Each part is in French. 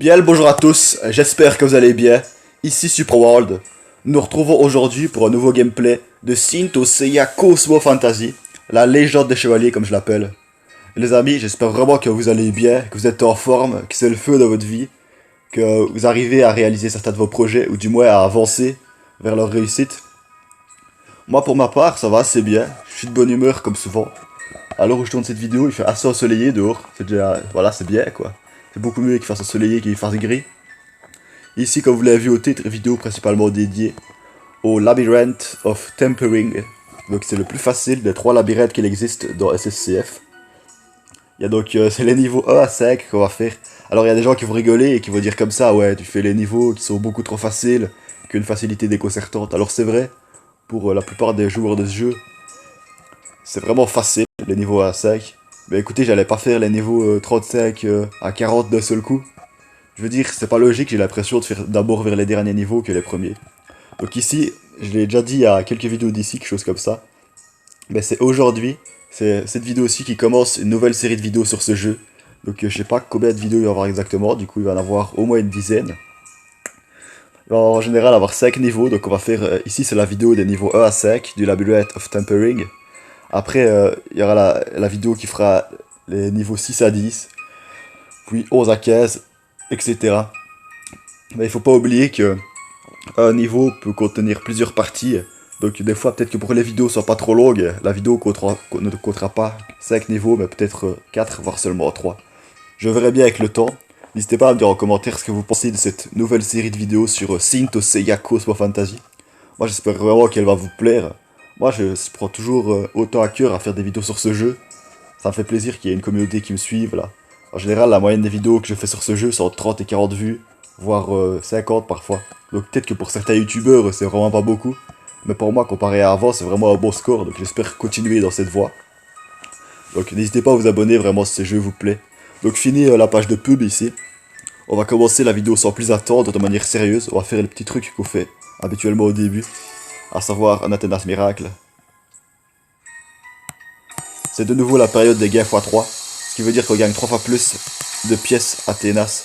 Bien le bonjour à tous, j'espère que vous allez bien. Ici Supraworld. Nous nous retrouvons aujourd'hui pour un nouveau gameplay de Saint Seiya Cosmo Fantasy, la légende des chevaliers comme je l'appelle. Les amis, j'espère vraiment que vous allez bien, que vous êtes en forme, que c'est le feu dans votre vie, que vous arrivez à réaliser certains de vos projets, ou du moins à avancer vers leur réussite. Moi pour ma part, ça va assez bien, je suis de bonne humeur comme souvent. À l'heure où je tourne cette vidéo, il fait assez ensoleillé dehors, c'est déjà, voilà, c'est bien quoi. C'est beaucoup mieux qu'il fasse ensoleillé qu'il fasse gris. Ici, comme vous l'avez vu au titre, vidéo principalement dédiée au Labyrinth of Tempering. Donc c'est le plus facile des 3 labyrinthes qu'il existe dans SSCF. Il y a donc, c'est les niveaux 1 à 5 qu'on va faire. Alors il y a des gens qui vont rigoler et qui vont dire comme ça, ouais, tu fais les niveaux qui sont beaucoup trop faciles, qu'une facilité déconcertante. Alors c'est vrai, pour la plupart des joueurs de ce jeu, c'est vraiment facile, les niveaux 1 à 5. Mais écoutez, j'allais pas faire les niveaux 35 à 40 d'un seul coup. Je veux dire, c'est pas logique, j'ai l'impression de faire d'abord vers les derniers niveaux que les premiers. Donc ici, je l'ai déjà dit il y a quelques vidéos d'ici, quelque chose comme ça. Mais c'est aujourd'hui, c'est cette vidéo-ci qui commence une nouvelle série de vidéos sur ce jeu. Donc je sais pas combien de vidéos il va y avoir exactement, du coup il va y en avoir au moins une dizaine. Il va en général avoir 5 niveaux, donc on va faire, ici c'est la vidéo des niveaux 1 à 5 du Labyrinth of Tempering. Après, il y aura la vidéo qui fera les niveaux 6 à 10, puis 11 à 15, etc. Mais il faut pas oublier que un niveau peut contenir plusieurs parties. Donc des fois, peut-être que pour que les vidéos soient pas trop longues, la vidéo ne comptera pas 5 niveaux, mais peut-être 4, voire seulement 3. Je verrai bien avec le temps. N'hésitez pas à me dire en commentaire ce que vous pensez de cette nouvelle série de vidéos sur Saint Seiya Cosmo Fantasy. Moi j'espère vraiment qu'elle va vous plaire. Moi je prends toujours autant à cœur à faire des vidéos sur ce jeu. Ça me fait plaisir qu'il y ait une communauté qui me suive là. En général, la moyenne des vidéos que je fais sur ce jeu, c'est entre 30 et 40 vues, voire 50 parfois. Donc peut-être que pour certains youtubeurs, c'est vraiment pas beaucoup. Mais pour moi, comparé à avant, c'est vraiment un bon score. Donc j'espère continuer dans cette voie. Donc n'hésitez pas à vous abonner vraiment si ce jeu vous plaît. Donc fini la page de pub ici. On va commencer la vidéo sans plus attendre, de manière sérieuse. On va faire les petits trucs qu'on fait habituellement au début. À savoir un Athénas Miracle. C'est de nouveau la période des gains x3. Ce qui veut dire qu'on gagne 3 fois plus de pièces Athénas.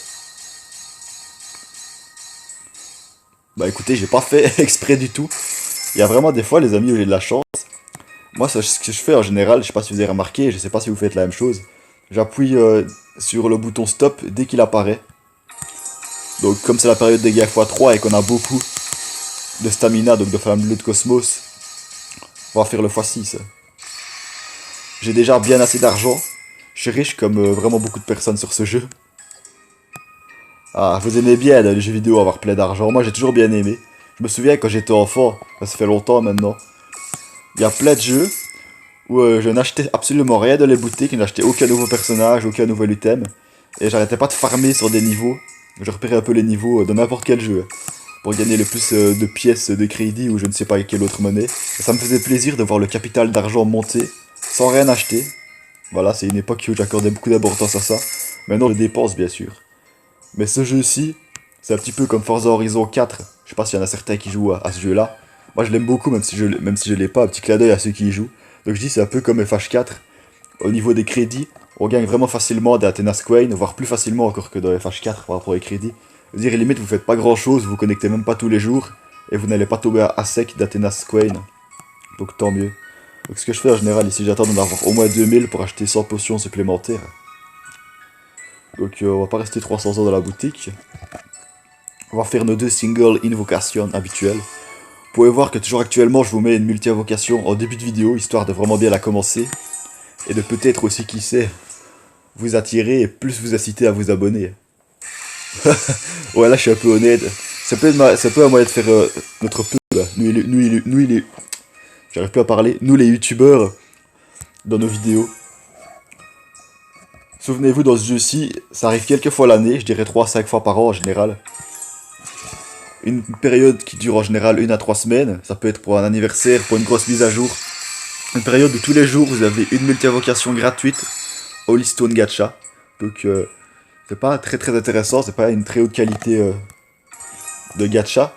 Bah écoutez, j'ai pas fait exprès du tout. Il y a vraiment des fois, les amis, où j'ai de la chance. Moi, ce que je fais en général, je sais pas si vous avez remarqué, je sais pas si vous faites la même chose. J'appuie sur le bouton stop dès qu'il apparaît. Donc comme c'est la période des guerres x3 et qu'on a beaucoup de stamina, donc de flammes de cosmos, on va faire le x6. J'ai déjà bien assez d'argent. Je suis riche comme vraiment beaucoup de personnes sur ce jeu. Ah, vous aimez bien dans les jeux vidéo avoir plein d'argent. Moi j'ai toujours bien aimé. Je me souviens quand j'étais enfant, ça fait longtemps maintenant. Il y a plein de jeux où je n'achetais absolument rien dans les boutiques, je n'achetais aucun nouveau personnage, aucun nouvel item. Et j'arrêtais pas de farmer sur des niveaux. Je repérais un peu les niveaux de n'importe quel jeu. Pour gagner le plus de pièces de crédit ou je ne sais pas quelle autre monnaie. Et ça me faisait plaisir de voir le capital d'argent monter sans rien acheter. Voilà, c'est une époque où j'accordais beaucoup d'importance à ça. Maintenant je dépense bien sûr. Mais ce jeu-ci, c'est un petit peu comme Forza Horizon 4. Je sais pas s'il y en a certains qui jouent à ce jeu-là. Moi je l'aime beaucoup même si je l'ai pas, un petit clin d'œil à ceux qui y jouent. Donc je dis c'est un peu comme FH4. Au niveau des crédits, on gagne vraiment facilement des Athenas Coin, voire plus facilement encore que dans FH4 par rapport aux crédits. Je veux dire limite vous faites pas grand chose, vous vous connectez même pas tous les jours, et vous n'allez pas tomber à sec d'Athenas Coin. Donc tant mieux. Donc ce que je fais en général ici, j'attends d'en avoir au moins 2000 pour acheter 100 potions supplémentaires. Donc on va pas rester 300 ans dans la boutique. On va faire nos 2 single invocations habituelles. Vous pouvez voir que toujours actuellement je vous mets une multi-invocation en début de vidéo, histoire de vraiment bien la commencer. Et de peut-être aussi, qui sait, vous attirer et plus vous inciter à vous abonner. Ouais là je suis un peu honnête. C'est peut un moyen de faire notre pub. J'arrive plus à parler. Nous les youtubeurs, dans nos vidéos. Souvenez-vous, dans ce jeu-ci, ça arrive quelques fois l'année, je dirais 3 à 5 fois par an en général. Une période qui dure en général 1 à 3 semaines, ça peut être pour un anniversaire, pour une grosse mise à jour. Une période où tous les jours vous avez une multi-invocation gratuite, Holy Stone Gacha. Donc c'est pas très intéressant, c'est pas une très haute qualité de gacha.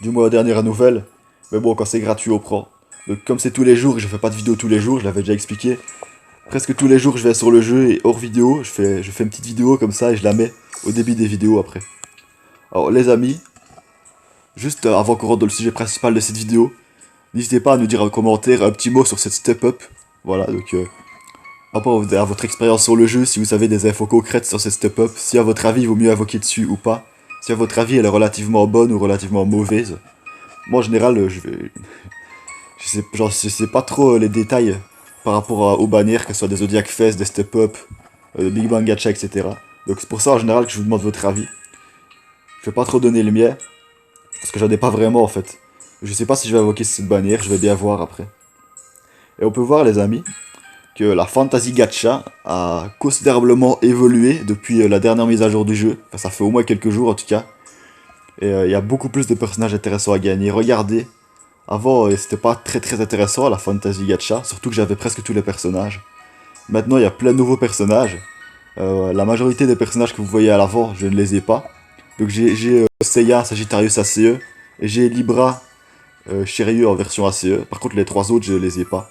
Du moins aux dernières nouvelles. Mais bon, quand c'est gratuit, on prend. Donc comme c'est tous les jours, je fais pas de vidéo tous les jours, je l'avais déjà expliqué. Presque tous les jours je vais sur le jeu et hors vidéo, je fais une petite vidéo comme ça et je la mets. au début des vidéos après. Alors les amis, juste avant qu'on rentre dans le sujet principal de cette vidéo, n'hésitez pas à nous dire en commentaire un petit mot sur cette step up. Voilà, donc par rapport à votre expérience sur le jeu, si vous avez des infos concrètes sur cette step up, si à votre avis il vaut mieux invoquer dessus ou pas, si à votre avis elle est relativement bonne ou relativement mauvaise. Moi en général, je sais pas trop les détails par rapport aux bannières, que ce soit des Zodiac Fest, des step up, Big Bang Gacha, etc. Donc c'est pour ça en général que je vous demande votre avis. Je vais pas trop donner le mien, parce que j'en ai pas vraiment en fait. Je sais pas si je vais invoquer cette bannière, je vais bien voir après. Et on peut voir les amis, que la Fantasy Gacha a considérablement évolué depuis la dernière mise à jour du jeu. Enfin, ça fait au moins quelques jours en tout cas. Et il y a beaucoup plus de personnages intéressants à gagner. Regardez, avant c'était pas très intéressant la Fantasy Gacha, surtout que j'avais presque tous les personnages. Maintenant il y a plein de nouveaux personnages. La majorité des personnages que vous voyez à l'avant, je ne les ai pas. Donc j'ai Seiya, Sagittarius ACE, et j'ai Libra, Shiryu en version ACE. Par contre les trois autres je les ai pas.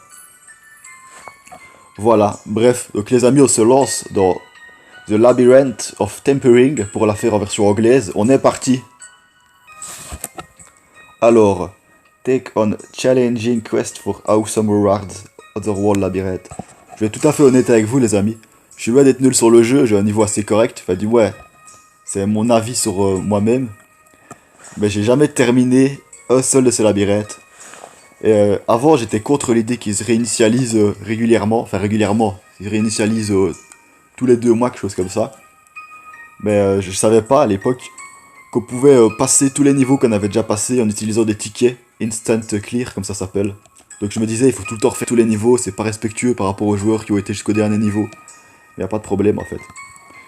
Voilà, bref, donc les amis on se lance dans The Labyrinth of Tempering pour la faire en version anglaise. On est parti. Alors, take on challenging quest for awesome rewards, Otherworld Labyrinth. Je vais être tout à fait honnête avec vous les amis. Je suis loin d'être nul sur le jeu, j'ai un niveau assez correct. Enfin, ouais, c'est mon avis sur moi-même. Mais j'ai jamais terminé un seul de ces labyrinthes. Et avant, j'étais contre l'idée qu'ils se réinitialisent régulièrement. Enfin, régulièrement. Ils réinitialisent tous les 2 mois, quelque chose comme ça. Mais je savais pas à l'époque qu'on pouvait passer tous les niveaux qu'on avait déjà passés en utilisant des tickets instant clear, comme ça s'appelle. Donc je me disais, il faut tout le temps refaire tous les niveaux, c'est pas respectueux par rapport aux joueurs qui ont été jusqu'au dernier niveau. Il n'y a pas de problème en fait.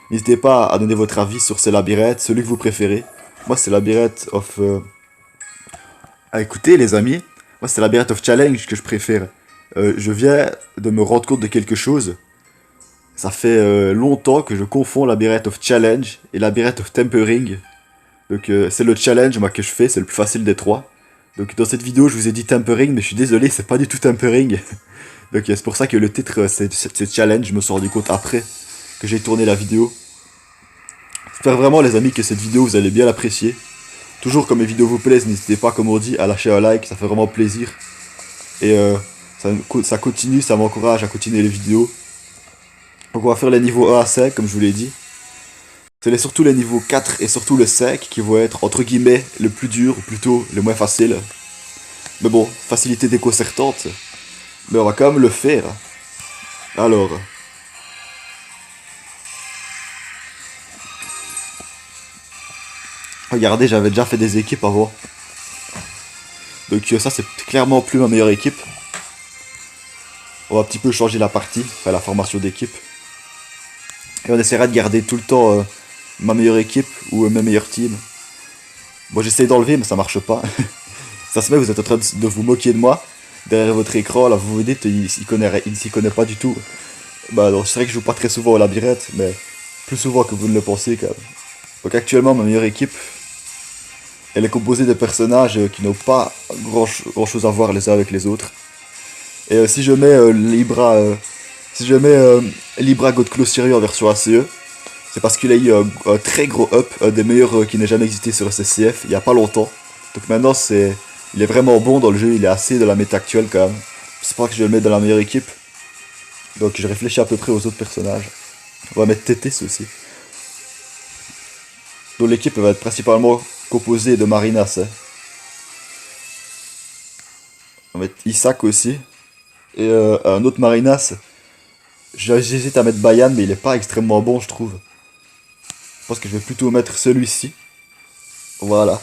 N'hésitez pas à donner votre avis sur ces labyrinthes, celui que vous préférez. Moi c'est Labyrinth of... Ah écoutez les amis, moi c'est Labyrinth of Challenge que je préfère. Je viens de me rendre compte de quelque chose. Ça fait longtemps que je confonds Labyrinth of Challenge et Labyrinth of Tempering. Donc c'est le challenge moi que je fais, c'est le plus facile des trois. Donc dans cette vidéo je vous ai dit Tempering, mais je suis désolé, c'est pas du tout Tempering. Donc c'est pour ça que le titre c'est challenge, je me suis rendu compte après que j'ai tourné la vidéo. J'espère vraiment les amis que cette vidéo vous allez bien l'apprécier. Toujours comme mes vidéos vous plaisent, n'hésitez pas comme on dit à lâcher un like, ça fait vraiment plaisir. Et ça continue, ça m'encourage à continuer les vidéos. Donc on va faire les niveaux 1 à 5 comme je vous l'ai dit. C'est surtout les niveaux 4 et surtout le 5 qui vont être entre guillemets le plus dur, ou plutôt le moins facile. Mais bon, facilité déconcertante. Mais on va quand même le faire. Alors... Regardez, j'avais déjà fait des équipes avant. Donc ça c'est clairement plus ma meilleure équipe. On va un petit peu changer la partie, enfin la formation d'équipe. Et on essaiera de garder tout le temps ma meilleure équipe ou ma meilleure team. Bon j'essaye d'enlever mais ça marche pas. Ça se met, vous êtes en train de vous moquer de moi. Derrière votre écran, là vous vous dites, il s'y connaît pas du tout. Bah alors c'est vrai que je joue pas très souvent au labyrinthe, mais plus souvent que vous ne le pensez quand même. Donc actuellement ma meilleure équipe, elle est composée de personnages qui n'ont pas grand chose à voir les uns avec les autres. Et si je mets Libra Godclaw Shiryu en version ACE, c'est parce qu'il a eu un très gros up, un des meilleurs qui n'ait jamais existé sur SSCF, il y a pas longtemps. Donc maintenant il est vraiment bon dans le jeu, il est assez de la méta actuelle quand même. C'est pour ça que je vais le mettre dans la meilleure équipe. Donc je réfléchis à peu près aux autres personnages. On va mettre Tété aussi. Donc l'équipe va être principalement composée de Marinas. On va mettre Isaac aussi. Et un autre Marinas. J'hésite à mettre Bayan, mais il est pas extrêmement bon, je trouve. Je pense que je vais plutôt mettre celui-ci. Voilà.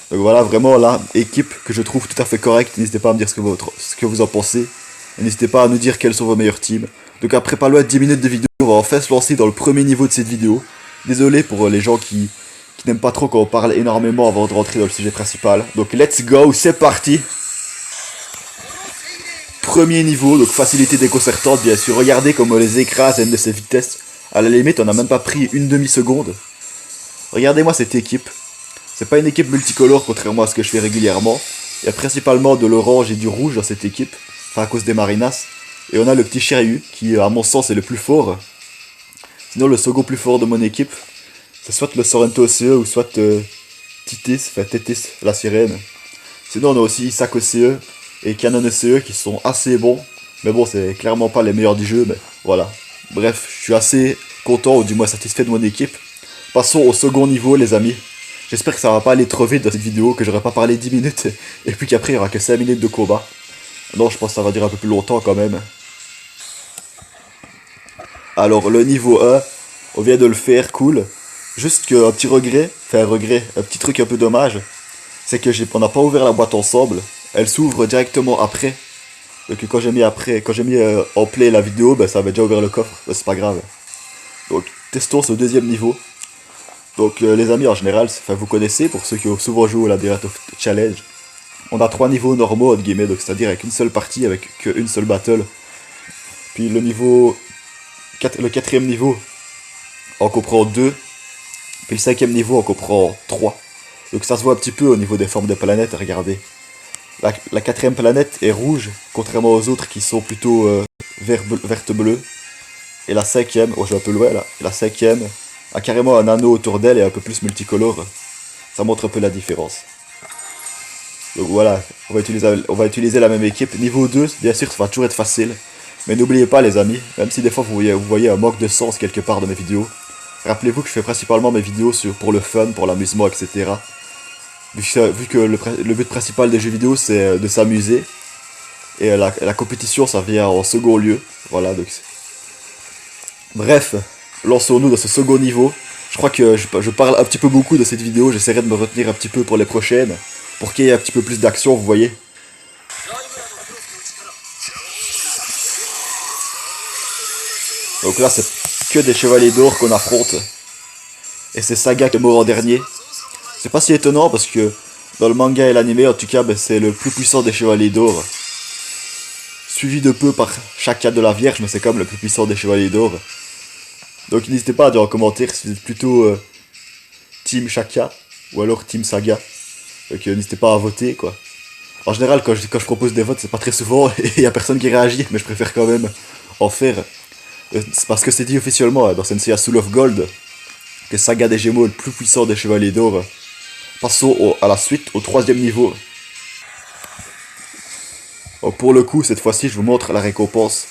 Donc voilà, vraiment là, équipe que je trouve tout à fait correcte. N'hésitez pas à me dire ce que vous en pensez. Et n'hésitez pas à nous dire quels sont vos meilleurs teams. Donc après pas loin de 10 minutes de vidéo, on va enfin se lancer dans le premier niveau de cette vidéo. Désolé pour les gens qui n'aiment pas trop quand on parle énormément avant de rentrer dans le sujet principal. Donc let's go, c'est parti. Premier niveau, donc facilité déconcertante bien sûr. Regardez comme on les écrase à une de ces vitesses. À la limite, on n'a même pas pris une demi-seconde. Regardez-moi cette équipe. C'est pas une équipe multicolore contrairement à ce que je fais régulièrement. Il y a principalement de l'orange et du rouge dans cette équipe. Enfin à cause des Marinas. Et on a le petit Shiryu qui à mon sens est le plus fort. Sinon le second plus fort de mon équipe, c'est soit le Sorrento OCE ou soit Titis, enfin Tétis, la sirène. Sinon on a aussi Isaac OCE et Canon OCE qui sont assez bons. Mais bon, c'est clairement pas les meilleurs du jeu, mais voilà. Bref, je suis assez content, ou du moins satisfait de mon équipe. Passons au second niveau, les amis. J'espère que ça va pas aller trop vite dans cette vidéo, que j'aurai pas parlé 10 minutes, et puis qu'après il y aura que 5 minutes de combat. Non, je pense que ça va durer un peu plus longtemps quand même. Alors, le niveau 1, on vient de le faire, cool. Juste qu'un petit regret, un petit truc un peu dommage, c'est que on n'a pas ouvert la boîte ensemble. Elle s'ouvre directement après. Donc quand j'ai mis en play la vidéo, ben, ça avait déjà ouvert le coffre, ben, c'est pas grave. Donc, testons ce deuxième niveau. Donc les amis, en général, vous connaissez, pour ceux qui ont souvent joué au Labyrinth of Challenge, on a 3 niveaux normaux, entre guillemets, donc c'est-à-dire avec une seule partie, avec qu'une seule battle. Puis le quatrième niveau en comprend 2, puis le 5e niveau en comprend 3. Donc ça se voit un petit peu au niveau des formes des planètes, regardez. La 4e planète est rouge, contrairement aux autres qui sont plutôt verte-bleu. Et la 5e, oh je vais un peu loin là, la 5e a carrément un anneau autour d'elle et un peu plus multicolore. Ça montre un peu la différence. Donc voilà, on va utiliser la même équipe. Niveau 2, bien sûr, ça va toujours être facile. Mais n'oubliez pas les amis, même si des fois vous voyez un manque de sens quelque part dans mes vidéos, rappelez-vous que je fais principalement mes vidéos pour le fun, pour l'amusement, etc. Vu que le but principal des jeux vidéo c'est de s'amuser. Et la compétition ça vient en second lieu. Voilà, donc... Bref, lançons-nous dans ce second niveau. Je crois que je parle un petit peu beaucoup dans cette vidéo, j'essaierai de me retenir un petit peu pour les prochaines, pour qu'il y ait un petit peu plus d'action, vous voyez. Donc là, c'est que des chevaliers d'or qu'on affronte. Et c'est Saga qui est mort en dernier. C'est pas si étonnant parce que dans le manga et l'anime, en tout cas, ben, c'est le plus puissant des chevaliers d'or. Suivi de peu par Shaka de la Vierge, mais c'est quand même le plus puissant des chevaliers d'or. Donc n'hésitez pas à dire en commentaire si vous êtes plutôt Team Shaka ou alors Team Saga. Donc n'hésitez pas à voter quoi. En général quand je propose des votes c'est pas très souvent et il y a personne qui réagit, mais je préfère quand même en faire. C'est parce que c'est dit officiellement dans Senseiya Soul of Gold que Saga des Gémeaux est le plus puissant des chevaliers d'or. Passons à la suite, au 3e niveau. Donc, pour le coup, cette fois-ci, je vous montre la récompense.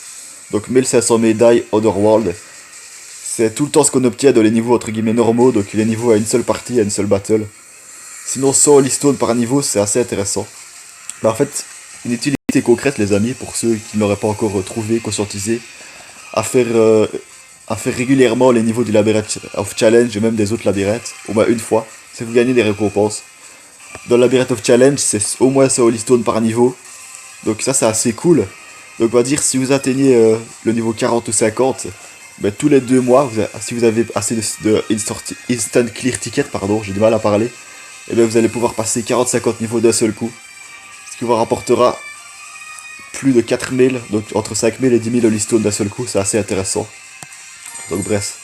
Donc 1500 médailles Otherworld. C'est tout le temps ce qu'on obtient dans les niveaux entre guillemets normaux, donc les niveaux à une seule partie, à une seule battle. Sinon 100 Holy Stone par niveau, c'est assez intéressant. Mais en fait, une utilité concrète les amis, pour ceux qui ne l'auraient pas encore trouvé, conscientisé, à faire régulièrement les niveaux du Labyrinth of Challenge et même des autres labyrinthes, au moins une fois, c'est vous gagnez des récompenses. Dans le Labyrinth of Challenge, c'est au moins 100 Holy Stone par niveau. Donc ça c'est assez cool. Donc on va dire si vous atteignez le niveau 40 ou 50, ben, tous les 2 mois, si vous avez assez de instant clear ticket, pardon, j'ai du mal à parler, et bien vous allez pouvoir passer 40-50 niveaux d'un seul coup. Ce qui vous rapportera plus de 4000, donc entre 5000 et 10 000 Holy Stone d'un seul coup, c'est assez intéressant. Donc bref,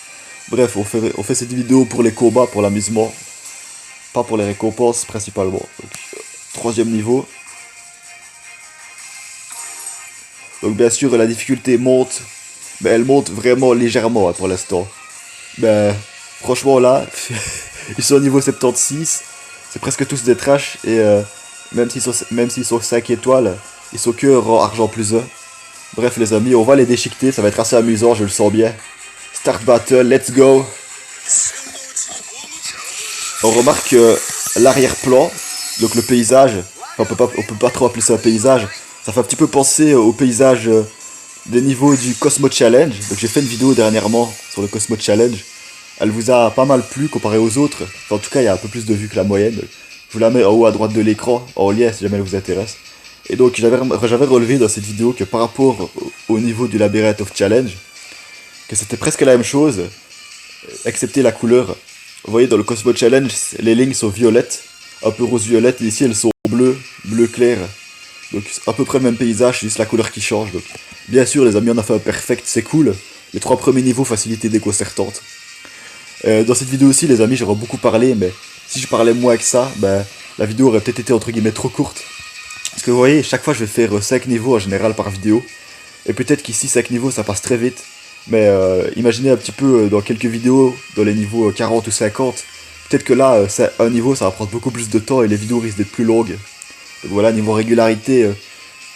on fait cette vidéo pour les combats, pour l'amusement, pas pour les récompenses principalement. Donc 3e niveau. Donc bien sûr la difficulté monte, mais elle monte vraiment légèrement hein, pour l'instant. Ben franchement là, ils sont au niveau 76, c'est presque tous des trash et même s'ils sont 5 étoiles, ils sont que rang argent plus 1. Bref les amis, on va les déchiqueter, ça va être assez amusant, je le sens bien. Start battle, let's go. On remarque l'arrière-plan, donc le paysage, enfin, on peut pas trop appeler ça un paysage, ça fait un petit peu penser au paysage des niveaux du Cosmo Challenge. Donc j'ai fait une vidéo dernièrement sur le Cosmo Challenge, elle vous a pas mal plu comparé aux autres, enfin, en tout cas il y a un peu plus de vues que la moyenne. Je vous la mets en haut à droite de l'écran, en lien si jamais elle vous intéresse. Et donc j'avais relevé dans cette vidéo que par rapport au niveau du Labyrinth of Challenge, que c'était presque la même chose, excepté la couleur. Vous voyez dans le Cosmo Challenge, les lignes sont violettes, un peu rose-violette, et ici elles sont bleu clair. Donc à peu près le même paysage, c'est juste la couleur qui change. Donc, bien sûr les amis, on a fait un perfect, c'est cool. Les 3 premiers niveaux, facilité déconcertante. Dans cette vidéo aussi les amis, j'aurais beaucoup parlé, mais si je parlais moins que ça, ben, la vidéo aurait peut-être été entre guillemets trop courte. Parce que vous voyez, chaque fois je vais faire 5 niveaux en général par vidéo. Et peut-être qu'ici 5 niveaux ça passe très vite. Mais imaginez un petit peu dans quelques vidéos, dans les niveaux 40 ou 50, peut-être que là, un niveau, ça va prendre beaucoup plus de temps et les vidéos risquent d'être plus longues. Donc voilà, niveau régularité,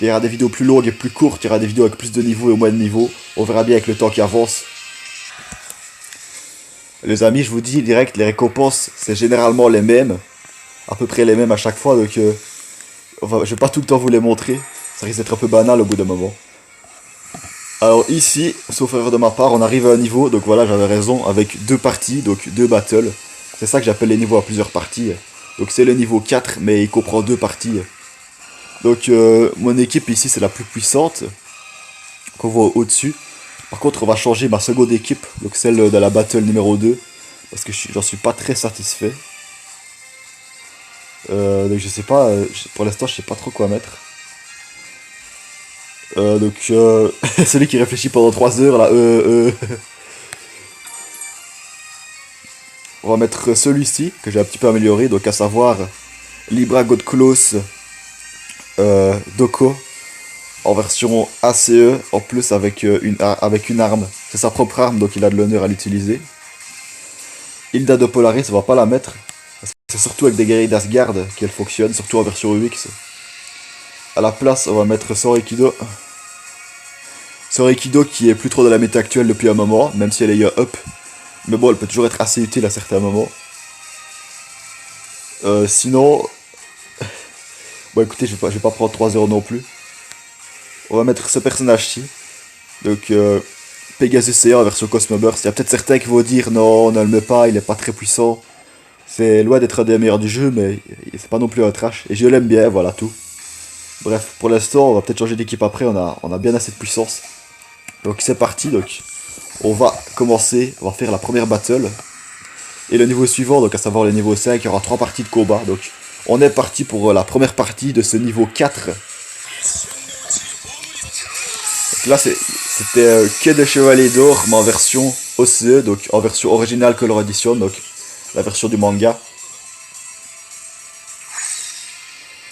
il y aura des vidéos plus longues et plus courtes, il y aura des vidéos avec plus de niveaux et moins de niveaux. On verra bien avec le temps qui avance. Les amis, je vous dis direct, les récompenses, c'est généralement les mêmes. À peu près les mêmes à chaque fois, donc je vais pas tout le temps vous les montrer. Ça risque d'être un peu banal au bout d'un moment. Alors ici, sauf erreur de ma part, on arrive à un niveau, donc voilà, j'avais raison, avec deux parties, donc deux battles. C'est ça que j'appelle les niveaux à plusieurs parties. Donc c'est le niveau 4, mais il comprend deux parties. Donc mon équipe ici, c'est la plus puissante, qu'on voit au-dessus. Par contre, on va changer ma seconde équipe, donc celle de la battle numéro 2, parce que j'en suis pas très satisfait. Donc je sais pas, pour l'instant, je sais pas trop quoi mettre. Donc celui qui réfléchit pendant 3 heures là, On va mettre celui-ci que j'ai un petit peu amélioré, donc à savoir Libra Godclose Doko en version ACE, en plus avec une arme. C'est sa propre arme, donc il a de l'honneur à l'utiliser. Hilda de Polaris, on va pas la mettre, parce que c'est surtout avec des guerriers d'Asgard qu'elle fonctionne, surtout en version UX. À la place, on va mettre Sorikido. Sorikido qui est plus trop dans la méta actuelle depuis un moment, même si elle est up. Mais bon, elle peut toujours être assez utile à certains moments. Sinon... Bon écoutez, je vais pas prendre 3 heures non plus. On va mettre ce personnage-ci. Donc Pegasus Seiya en version Cosmo Burst. Il y a peut-être certains qui vont dire non, on ne le met pas, il est pas très puissant. C'est loin d'être un des meilleurs du jeu, mais c'est pas non plus un trash. Et je l'aime bien, voilà tout. Bref, pour l'instant, on va peut-être changer d'équipe après, on a bien assez de puissance. Donc c'est parti, donc on va commencer, on va faire la première battle. Et le niveau suivant, donc à savoir le niveau 5, il y aura 3 parties de combat. Donc on est parti pour la première partie de ce niveau 4. Donc là c'était que des chevaliers d'or, mais en version OCE, donc en version originale Color Edition, donc la version du manga.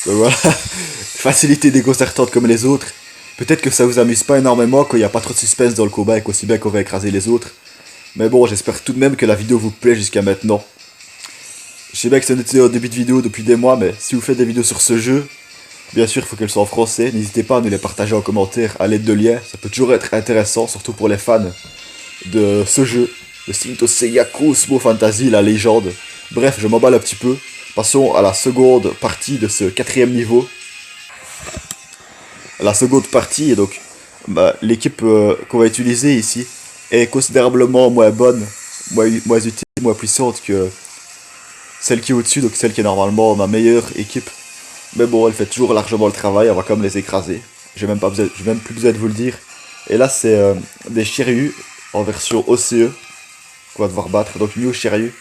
Donc voilà, facilité déconcertante comme les autres. Peut-être que ça vous amuse pas énormément quand il n'y a pas trop de suspense dans le combat et qu'aussi bien qu'on va écraser les autres. Mais bon, j'espère tout de même que la vidéo vous plaît jusqu'à maintenant. Je sais bien que c'est noté au début de vidéo depuis des mois, mais si vous faites des vidéos sur ce jeu, bien sûr il faut qu'elles soient en français. N'hésitez pas à nous les partager en commentaire à l'aide de liens. Ça peut toujours être intéressant, surtout pour les fans de ce jeu. De Saint Seiya Cosmo Fantasy, la légende. Bref, je m'emballe un petit peu. Passons à la seconde partie de ce 4e niveau. La seconde partie, et donc l'équipe qu'on va utiliser ici est considérablement moins bonne, moins utile, moins puissante que celle qui est au-dessus, donc celle qui est normalement ma meilleure équipe. Mais bon, elle fait toujours largement le travail, on va quand même les écraser. J'ai même plus besoin de vous le dire. Et là, c'est des Shiryu en version OCE qu'on va devoir battre, donc New Shiryu.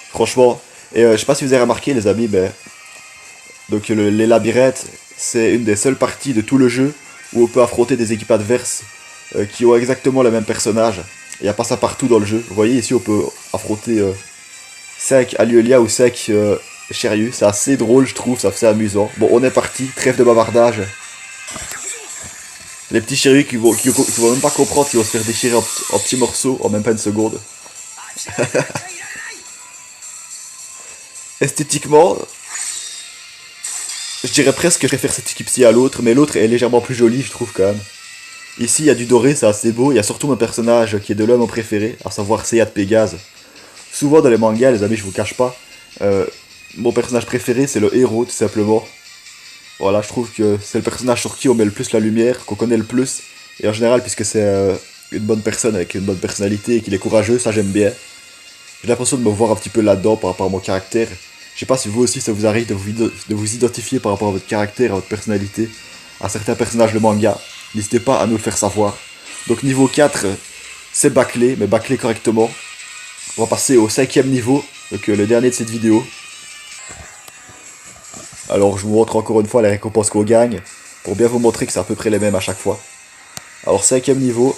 Franchement, et je sais pas si vous avez remarqué les amis, mais donc les labyrinthes, c'est une des seules parties de tout le jeu où on peut affronter des équipes adverses qui ont exactement le même personnage. Il n'y a pas ça partout dans le jeu. Vous voyez ici on peut affronter 5 Aliolia ou 5 Shiryu. C'est assez drôle je trouve, ça fait amusant. Bon on est parti, trêve de bavardage. Les petits Shiryu qui vont même pas comprendre, qui vont se faire déchirer en petits morceaux en même pas une seconde. Esthétiquement, je dirais presque que je préfère cette équipe-ci à l'autre, mais l'autre est légèrement plus jolie, je trouve quand même. Ici, il y a du doré, c'est assez beau. Il y a surtout mon personnage qui est de l'homme préféré, à savoir Seiya de Pégase. Souvent dans les mangas, les amis, je vous cache pas, mon personnage préféré, c'est le héros, tout simplement. Voilà, je trouve que c'est le personnage sur qui on met le plus la lumière, qu'on connaît le plus. Et en général, puisque c'est une bonne personne avec une bonne personnalité et qu'il est courageux, ça j'aime bien. J'ai l'impression de me voir un petit peu là-dedans par rapport à mon caractère. Je sais pas si vous aussi ça vous arrive de vous identifier par rapport à votre caractère, à votre personnalité, à certains personnages de manga. N'hésitez pas à nous le faire savoir. Donc niveau 4, c'est bâclé, mais bâclé correctement. On va passer au 5e niveau, donc le dernier de cette vidéo. Alors je vous montre encore une fois les récompenses qu'on gagne, pour bien vous montrer que c'est à peu près les mêmes à chaque fois. Alors 5e niveau.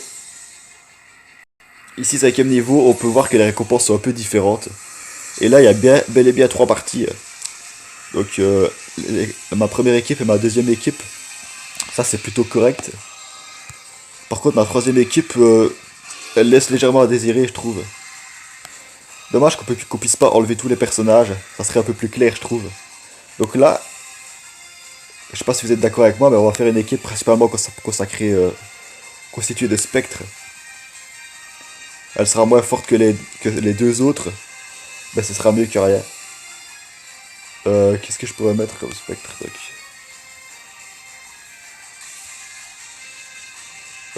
Ici 5e niveau, on peut voir que les récompenses sont un peu différentes. Et là, il y a bel et bien 3 parties. Donc, ma première équipe et ma deuxième équipe, ça c'est plutôt correct. Par contre, ma troisième équipe, elle laisse légèrement à désirer, je trouve. Dommage qu'on puisse pas enlever tous les personnages, ça serait un peu plus clair, je trouve. Donc là, je sais pas si vous êtes d'accord avec moi, mais on va faire une équipe principalement consacrée, constituée de spectres. Elle sera moins forte que les deux autres, mais ce sera mieux que rien. Qu'est-ce que je pourrais mettre comme spectre?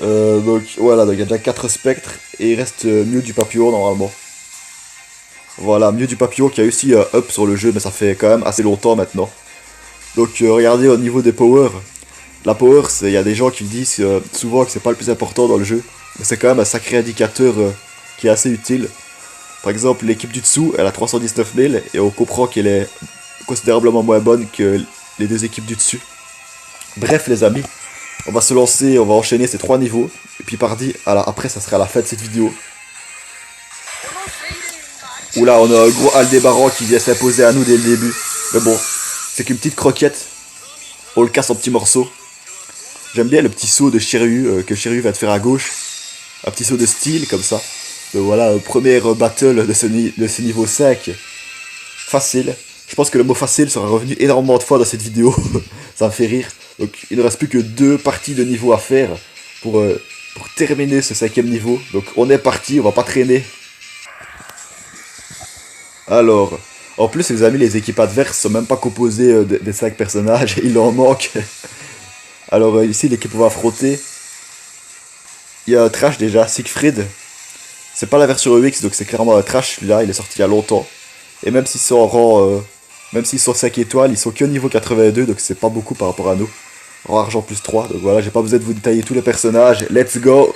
Donc voilà, donc il y a déjà 4 spectres et il reste Mew du Papillon normalement. Voilà, Mew du Papillon qui a aussi up sur le jeu, mais ça fait quand même assez longtemps maintenant. Donc regardez au niveau des powers. La power, il y a des gens qui disent souvent que c'est pas le plus important dans le jeu, mais c'est quand même un sacré indicateur qui est assez utile. Par exemple, l'équipe du dessous, elle a 319 000 et on comprend qu'elle est considérablement moins bonne que les deux équipes du dessus. Bref les amis, on va se lancer, on va enchaîner ces 3 niveaux. Et puis pardi, après ça sera la fin de cette vidéo. Oula, on a un gros Aldébaran qui vient s'imposer à nous dès le début. Mais bon, c'est qu'une petite croquette. On le casse en petits morceaux. J'aime bien le petit saut de Shiryu que Shiryu va te faire à gauche. Un petit saut de style comme ça. Donc voilà, première battle de ce niveau 5. Facile. Je pense que le mot facile sera revenu énormément de fois dans cette vidéo. Ça me fait rire. Donc il ne reste plus que 2 parties de niveau à faire pour terminer ce 5ème niveau. Donc on est parti, on va pas traîner. Alors, en plus les amis, les équipes adverses sont même pas composées des 5 personnages, il en manque. Alors ici l'équipe va affronter. Il y a un trash déjà, Siegfried. C'est pas la version EX, donc c'est clairement un trash celui-là, il est sorti il y a longtemps. Et même s'ils sont en rang, même s'ils sont 5 étoiles, ils sont que niveau 82, donc c'est pas beaucoup par rapport à nous. Rang argent plus 3, donc voilà, j'ai pas besoin de vous détailler tous les personnages, let's go.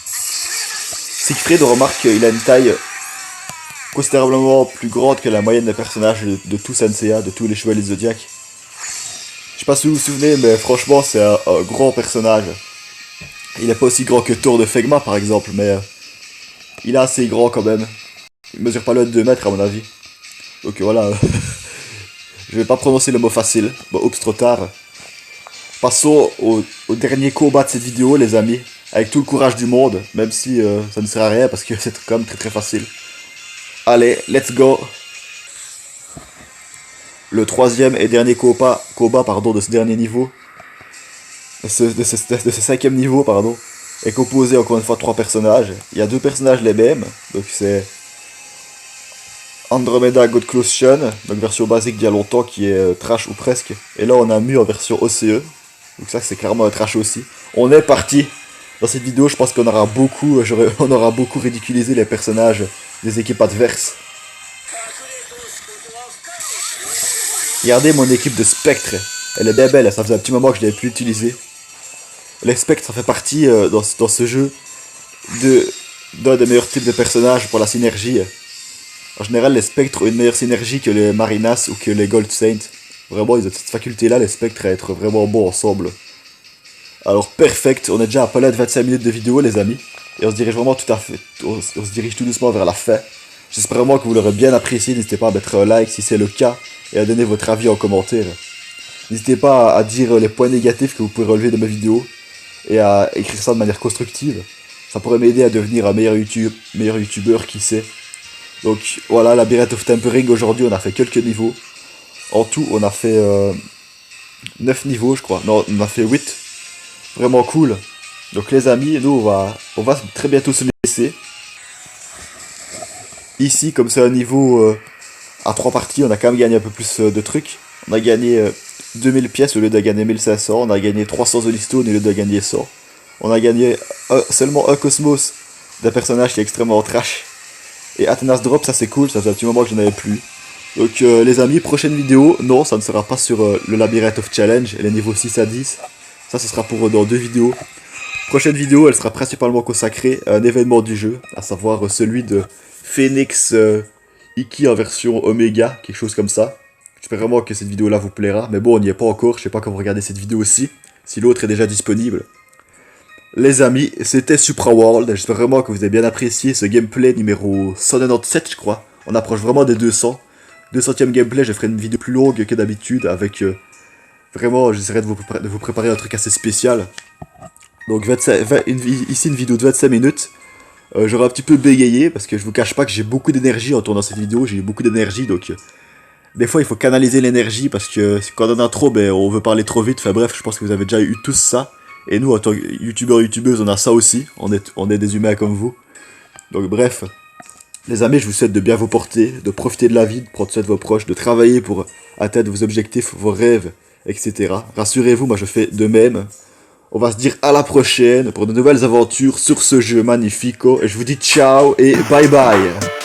Siegfried, on remarque qu'il a une taille considérablement plus grande que la moyenne des personnages de tous Senseiya, de tous les chevaliers zodiaques. Je sais pas si vous vous souvenez, mais franchement c'est un grand personnage. Il est pas aussi grand que Thor de Fegma par exemple, mais il est assez grand quand même. Il mesure pas loin de 2 mètres à mon avis. Donc voilà, je vais pas prononcer le mot facile. Bon, oups, trop tard. Passons au dernier combat de cette vidéo les amis. Avec tout le courage du monde, même si ça ne sert à rien parce que c'est quand même très facile. Allez, let's go. Le 3ème et dernier combat de ce dernier niveau. De ce 5ème niveau, pardon. Est composé encore une fois de 3 personnages. Il y a 2 personnages les mêmes. Donc c'est Andromeda God Close Shun, donc version basique d'il y a longtemps qui est trash ou presque. Et là on a Mew en version OCE. Donc ça c'est clairement un trash aussi. On est parti. Dans cette vidéo je pense qu'on aura beaucoup, on aura beaucoup ridiculisé les personnages des équipes adverses. Regardez mon équipe de spectres. Elle est bien belle, ça faisait un petit moment que je l'avais plus utilisée. Les spectres ça fait partie dans ce jeu d'un des meilleurs types de personnages pour la synergie. En général, les spectres ont une meilleure synergie que les Marinas ou que les Gold Saints. Vraiment, ils ont cette faculté-là, les spectres, à être vraiment bons ensemble. Alors, perfect, on est déjà à pas loin de 25 minutes de vidéo, les amis. Et on se dirige vraiment on se dirige tout doucement vers la fin. J'espère vraiment que vous l'aurez bien apprécié. N'hésitez pas à mettre un like si c'est le cas et à donner votre avis en commentaire. N'hésitez pas à dire les points négatifs que vous pouvez relever de ma vidéo et à écrire ça de manière constructive. Ça pourrait m'aider à devenir un meilleur youtubeur, qui sait. Donc voilà, Labyrinth of Tempering, aujourd'hui on a fait quelques niveaux. En tout on a fait 9 niveaux je crois, non on a fait 8. Vraiment cool. Donc les amis, nous on va très bientôt se laisser. Ici comme c'est un niveau à 3 parties, on a quand même gagné un peu plus de trucs. On a gagné 2000 pièces au lieu de gagner 1500, on a gagné 300 Holystone au lieu de gagner 100. On a gagné seulement un Cosmos d'un personnage qui est extrêmement trash. Et Athénas Drop, ça c'est cool, ça fait un petit moment que je n'en avais plus. Donc les amis, prochaine vidéo, non, ça ne sera pas sur le Labyrinth of Challenge, les niveaux 6 à 10. Ça, ce sera pour dans 2 vidéos. Prochaine vidéo, elle sera principalement consacrée à un événement du jeu, à savoir celui de Phoenix Iki en version Omega, quelque chose comme ça. J'espère vraiment que cette vidéo-là vous plaira, mais bon, on n'y est pas encore, je sais pas quand vous regardez cette vidéo aussi, si l'autre est déjà disponible. Les amis, c'était Supra World, j'espère vraiment que vous avez bien apprécié ce gameplay numéro 197 je crois. On approche vraiment des 200. 200ème gameplay, je ferai une vidéo plus longue que d'habitude avec... vraiment, j'essaierai de vous préparer un truc assez spécial. Donc ici une vidéo de 25 minutes. J'aurais un petit peu bégayé parce que je vous cache pas que j'ai beaucoup d'énergie en tournant cette vidéo. J'ai eu beaucoup d'énergie donc des fois il faut canaliser l'énergie parce que quand on en a trop, ben on veut parler trop vite. Enfin bref, je pense que vous avez déjà eu tous ça. Et nous en tant que youtubeurs, youtubeuses, on a ça aussi. On est des humains comme vous. Donc bref, les amis, je vous souhaite de bien vous porter, de profiter de la vie, de prendre soin de vos proches, de travailler pour atteindre vos objectifs, vos rêves, etc. Rassurez-vous, moi je fais de même. On va se dire à la prochaine pour de nouvelles aventures sur ce jeu magnifico. Et je vous dis ciao et bye bye.